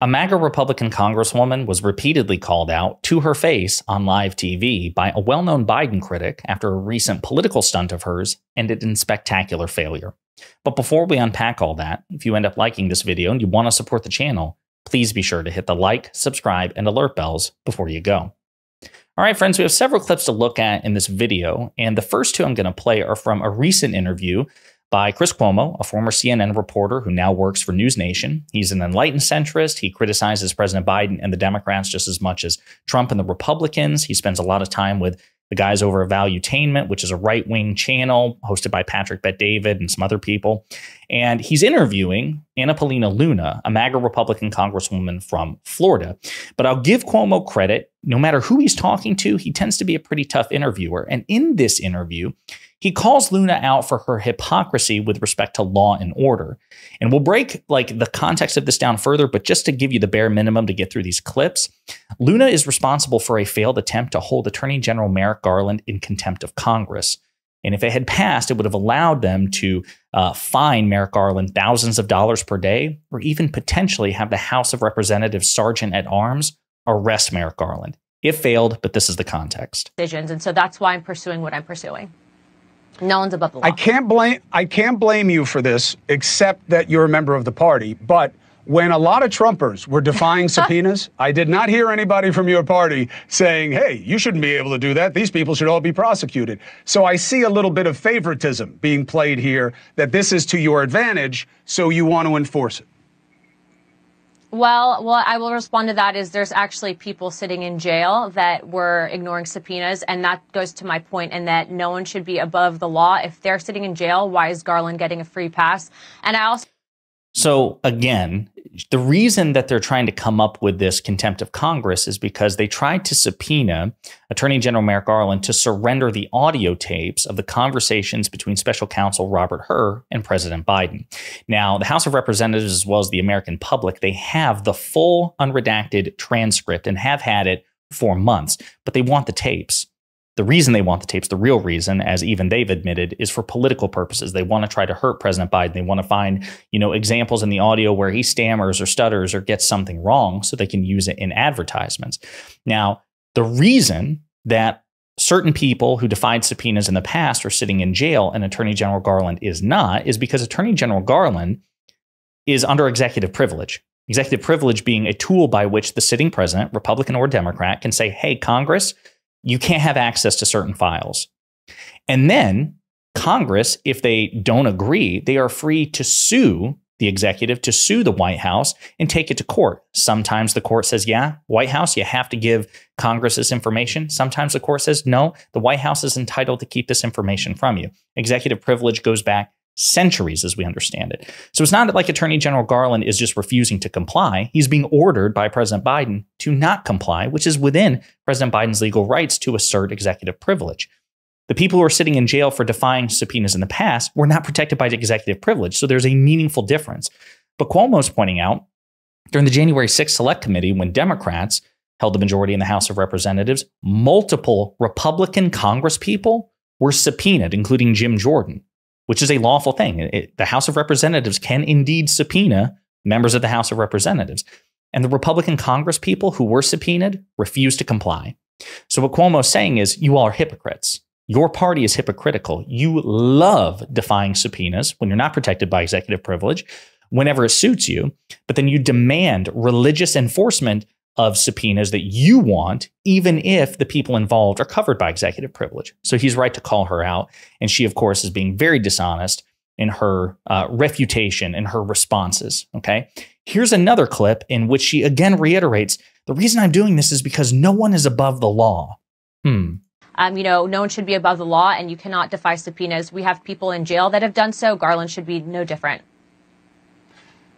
A MAGA Republican Congresswoman was repeatedly called out to her face on live TV by a well-known Biden critic after a recent political stunt of hers ended in spectacular failure. But before we unpack all that, if you end up liking this video and you want to support the channel, please be sure to hit the like, subscribe, and alert bells before you go. All right, friends, we have several clips to look at in this video, and the first two I'm going to play are from a recent interview by Chris Cuomo, a former CNN reporter who now works for NewsNation. He's an enlightened centrist. He criticizes President Biden and the Democrats just as much as Trump and the Republicans. He spends a lot of time with the guys over at Valuetainment, which is a right-wing channel hosted by Patrick Bet-David and some other people. And he's interviewing Paulina, a MAGA Republican Congresswoman from Florida. But I'll give Cuomo credit. No matter who he's talking to, he tends to be a pretty tough interviewer. And in this interview, he calls Luna out for her hypocrisy with respect to law and order. And we'll break the context of this down further, but just to give you the bare minimum to get through these clips, Luna is responsible for a failed attempt to hold Attorney General Merrick Garland in contempt of Congress. And if it had passed, it would have allowed them to fine Merrick Garland thousands of dollars per day, or even potentially have the House of Representatives Sergeant at Arms arrest Merrick Garland. It failed, but this is the context. And so that's why I'm pursuing what I'm pursuing. No one's above the law. I can't blame you for this, except that you're a member of the party. But when a lot of Trumpers were defying subpoenas, I did not hear anybody from your party saying, hey, you shouldn't be able to do that. These people should all be prosecuted. So I see a little bit of favoritism being played here, that this is to your advantage, so you want to enforce it. Well, what I will respond to that is there's actually people sitting in jail that were ignoring subpoenas. And that goes to my point in that no one should be above the law. If they're sitting in jail, why is Garland getting a free pass? And I also. So again, the reason that they're trying to come up with this contempt of Congress is because they tried to subpoena Attorney General Merrick Garland to surrender the audio tapes of the conversations between Special Counsel Robert Hur and President Biden. Now, the House of Representatives, as well as the American public, they have the full unredacted transcript and have had it for months, but they want the tapes. The reason they want the tapes, the real reason, as even they've admitted, is for political purposes. They want to try to hurt President Biden. They want to find, examples in the audio where he stammers or stutters or gets something wrong so they can use it in advertisements. Now, the reason that certain people who defied subpoenas in the past are sitting in jail and Attorney General Garland is not is because Attorney General Garland is under executive privilege. Executive privilege being a tool by which the sitting president, Republican or Democrat, can say, hey, Congress, you can't have access to certain files. And then Congress, if they don't agree, they are free to sue the executive, to sue the White House and take it to court. Sometimes the court says, yeah, White House, you have to give Congress this information. Sometimes the court says, no, the White House is entitled to keep this information from you. Executive privilege goes back centuries as we understand it. So it's not like Attorney General Garland is just refusing to comply. He's being ordered by President Biden to not comply, which is within President Biden's legal rights to assert executive privilege. The people who are sitting in jail for defying subpoenas in the past were not protected by executive privilege. So there's a meaningful difference. But Cuomo's pointing out during the January 6th Select Committee, when Democrats held the majority in the House of Representatives, multiple Republican congresspeople were subpoenaed, including Jim Jordan, which is a lawful thing. The House of Representatives can indeed subpoena members of the House of Representatives. And the Republican Congress people who were subpoenaed refused to comply. So what Cuomo is saying is, you all are hypocrites. Your party is hypocritical. You love defying subpoenas when you're not protected by executive privilege, whenever it suits you. But then you demand religious enforcement of subpoenas that you want, even if the people involved are covered by executive privilege. So he's right to call her out. And she, of course, is being very dishonest in her refutation and her responses. Okay, here's another clip in which she again reiterates, the reason I'm doing this is because no one is above the law. No one should be above the law, and you cannot defy subpoenas. We have people in jail that have done so. Garland should be no different.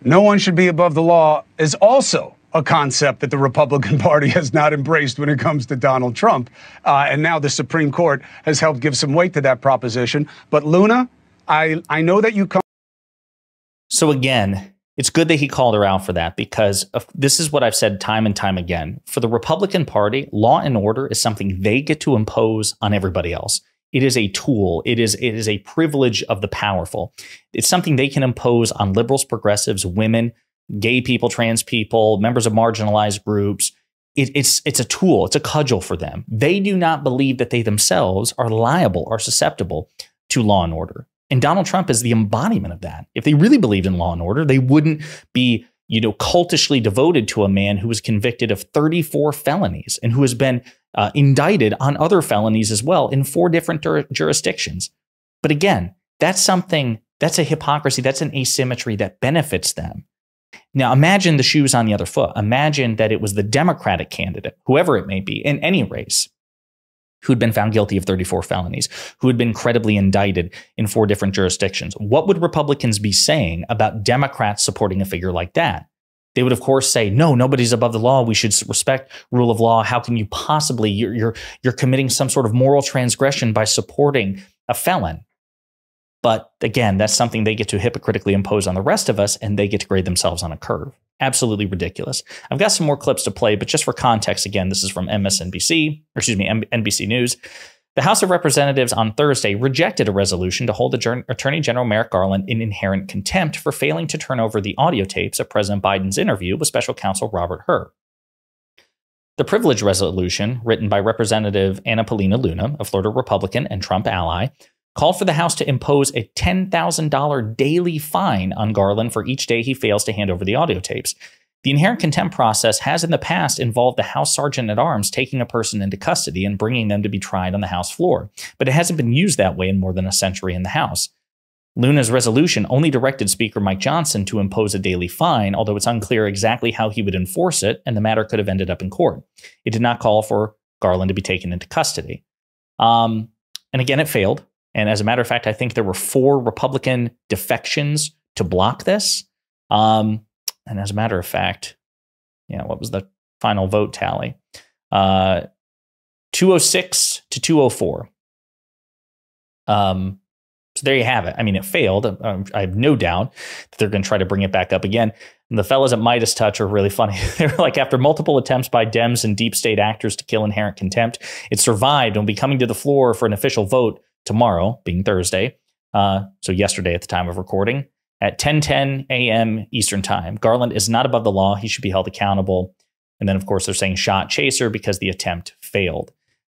No one should be above the law is also a concept that the Republican Party has not embraced when it comes to Donald Trump. And now the Supreme Court has helped give some weight to that proposition. But Luna, I know that you come. So again, it's good that he called her out for that, because this is what I've said time and time again. For the Republican Party, law and order is something they get to impose on everybody else. It is a tool. It is a privilege of the powerful. It's something they can impose on liberals, progressives, women, gay people, trans people, members of marginalized groups. It's a tool. It's a cudgel for them. They do not believe that they themselves are liable or susceptible to law and order. And Donald Trump is the embodiment of that. If they really believed in law and order, they wouldn't be, cultishly devoted to a man who was convicted of 34 felonies and who has been indicted on other felonies as well in 4 different jurisdictions. But again, that's a hypocrisy. That's an asymmetry that benefits them. Now, imagine the shoes on the other foot. Imagine that it was the Democratic candidate, whoever it may be, in any race, who'd been found guilty of 34 felonies, who had been credibly indicted in 4 different jurisdictions. What would Republicans be saying about Democrats supporting a figure like that? They would, of course, say, no, nobody's above the law. We should respect rule of law. How can you possibly, you're committing some sort of moral transgression by supporting a felon. But again, that's something they get to hypocritically impose on the rest of us, and they get to grade themselves on a curve. Absolutely ridiculous. I've got some more clips to play, but just for context, again, this is from NBC News. The House of Representatives on Thursday rejected a resolution to hold Attorney General Merrick Garland in inherent contempt for failing to turn over the audio tapes of President Biden's interview with Special Counsel Robert Hur. The privilege resolution, written by Representative Anna Paulina Luna, a Florida Republican and Trump ally, called for the House to impose a $10,000 daily fine on Garland for each day he fails to hand over the audio tapes. The inherent contempt process has in the past involved the House Sergeant-at-Arms taking a person into custody and bringing them to be tried on the House floor, but it hasn't been used that way in more than a century in the House. Luna's resolution only directed Speaker Mike Johnson to impose a daily fine, although it's unclear exactly how he would enforce it, and the matter could have ended up in court. It did not call for Garland to be taken into custody. And again, it failed. And as a matter of fact, I think there were 4 Republican defections to block this. And as a matter of fact, what was the final vote tally? 206 to 204. So there you have it. I mean, it failed. I have no doubt that they're going to try to bring it back up again. And the fellas at Midas Touch are really funny. They're like, after multiple attempts by Dems and deep state actors to kill inherent contempt, it survived and will be coming to the floor for an official vote tomorrow, being Thursday, so yesterday at the time of recording, at 10:10 a.m. Eastern Time. Garland is not above the law. He should be held accountable. And then, of course, they're saying shot chaser because the attempt failed.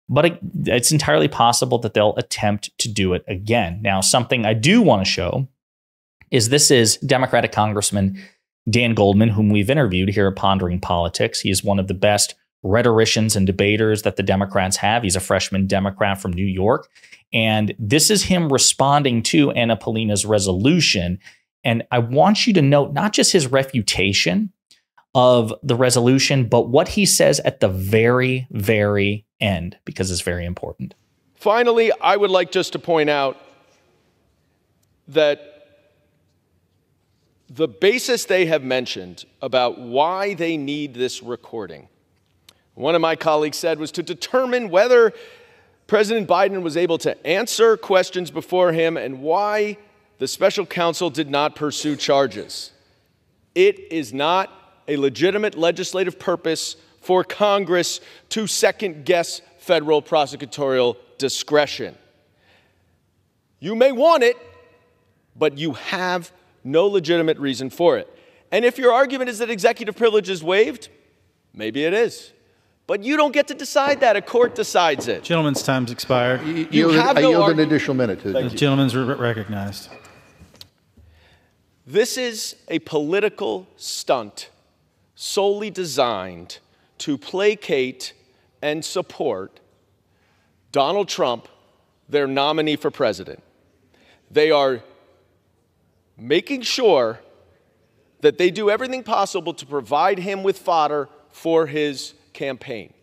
But it's entirely possible that they'll attempt to do it again. Now, something I do want to show is this is Democratic Congressman Dan Goldman, whom we've interviewed here at Pondering Politics. He is one of the best rhetoricians and debaters that the Democrats have. He's a freshman Democrat from New York. And this is him responding to Anna Paulina's resolution. And I want you to note not just his refutation of the resolution, but what he says at the very, very end, because it's very important. Finally, I would like just to point out that the basis they have mentioned about why they need this recording, one of my colleagues said, was to determine whether President Biden was able to answer questions before him and why the special counsel did not pursue charges. It is not a legitimate legislative purpose for Congress to second-guess federal prosecutorial discretion. You may want it, but you have no legitimate reason for it. And if your argument is that executive privilege is waived, maybe it is. But you don't get to decide that. A court decides it. Gentleman's time's expired. I yield an additional minute. The gentleman's recognized. This is a political stunt solely designed to placate and support Donald Trump, their nominee for president. They are making sure that they do everything possible to provide him with fodder for his campaign,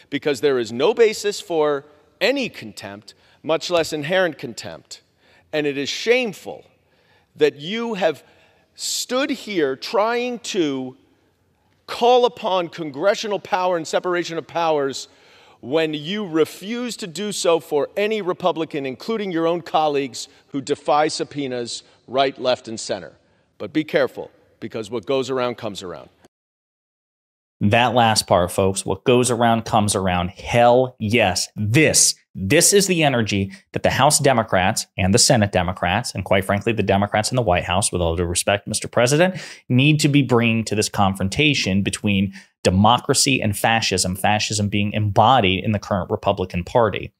because there is no basis for any contempt, much less inherent contempt. And it is shameful that you have stood here trying to call upon congressional power and separation of powers when you refuse to do so for any Republican, including your own colleagues who defy subpoenas right, left, and center. But be careful, because what goes around comes around. That last part, folks, what goes around comes around. Hell yes. This This is the energy that the House Democrats and the Senate Democrats, and quite frankly, the Democrats in the White House, with all due respect, Mr. President, need to be bringing to this confrontation between democracy and fascism, fascism being embodied in the current Republican Party.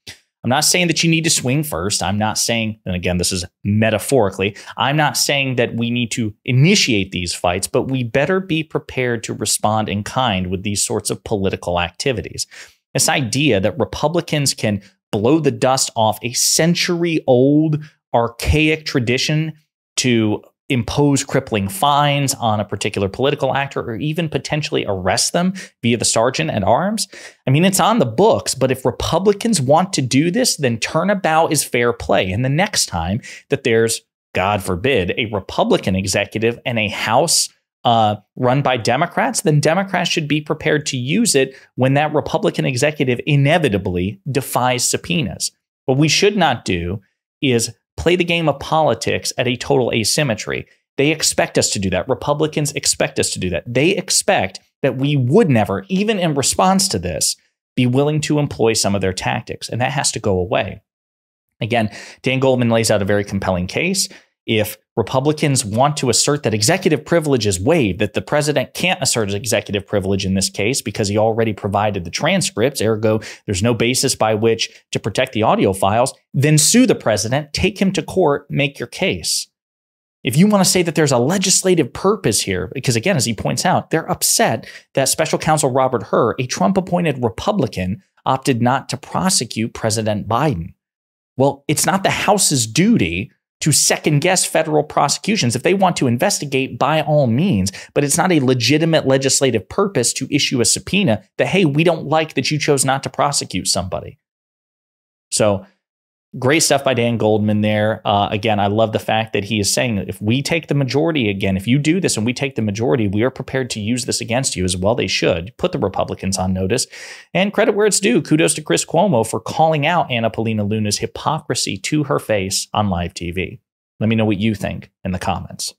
I'm not saying that you need to swing first. I'm not saying, and again, this is metaphorically, I'm not saying that we need to initiate these fights, but we better be prepared to respond in kind with these sorts of political activities. This idea that Republicans can blow the dust off a century-old archaic tradition to impose crippling fines on a particular political actor or even potentially arrest them via the sergeant at arms. I mean, it's on the books, but if Republicans want to do this, then turnabout is fair play. And the next time that there's, God forbid, a Republican executive and a House run by Democrats, then Democrats should be prepared to use it when that Republican executive inevitably defies subpoenas. What we should not do is play the game of politics at a total asymmetry. They expect us to do that. Republicans expect us to do that. They expect that we would never, even in response to this, be willing to employ some of their tactics, and that has to go away. Again, Dan Goldman lays out a very compelling case. If Republicans want to assert that executive privilege is waived, that the president can't assert executive privilege in this case because he already provided the transcripts, ergo, there's no basis by which to protect the audio files, then sue the president, take him to court, make your case. If you want to say that there's a legislative purpose here, because again, as he points out, they're upset that Special Counsel Robert Hur, a Trump-appointed Republican, opted not to prosecute President Biden. Well, it's not the House's duty to second-guess federal prosecutions. If they want to investigate, by all means, but it's not a legitimate legislative purpose to issue a subpoena that, hey, we don't like that you chose not to prosecute somebody. So great stuff by Dan Goldman there. Again, I love the fact that he is saying that if we take the majority again, if you do this and we take the majority, we are prepared to use this against you as well. They should put the Republicans on notice. And credit where it's due. Kudos to Chris Cuomo for calling out Anna Paulina Luna's hypocrisy to her face on live TV. Let me know what you think in the comments.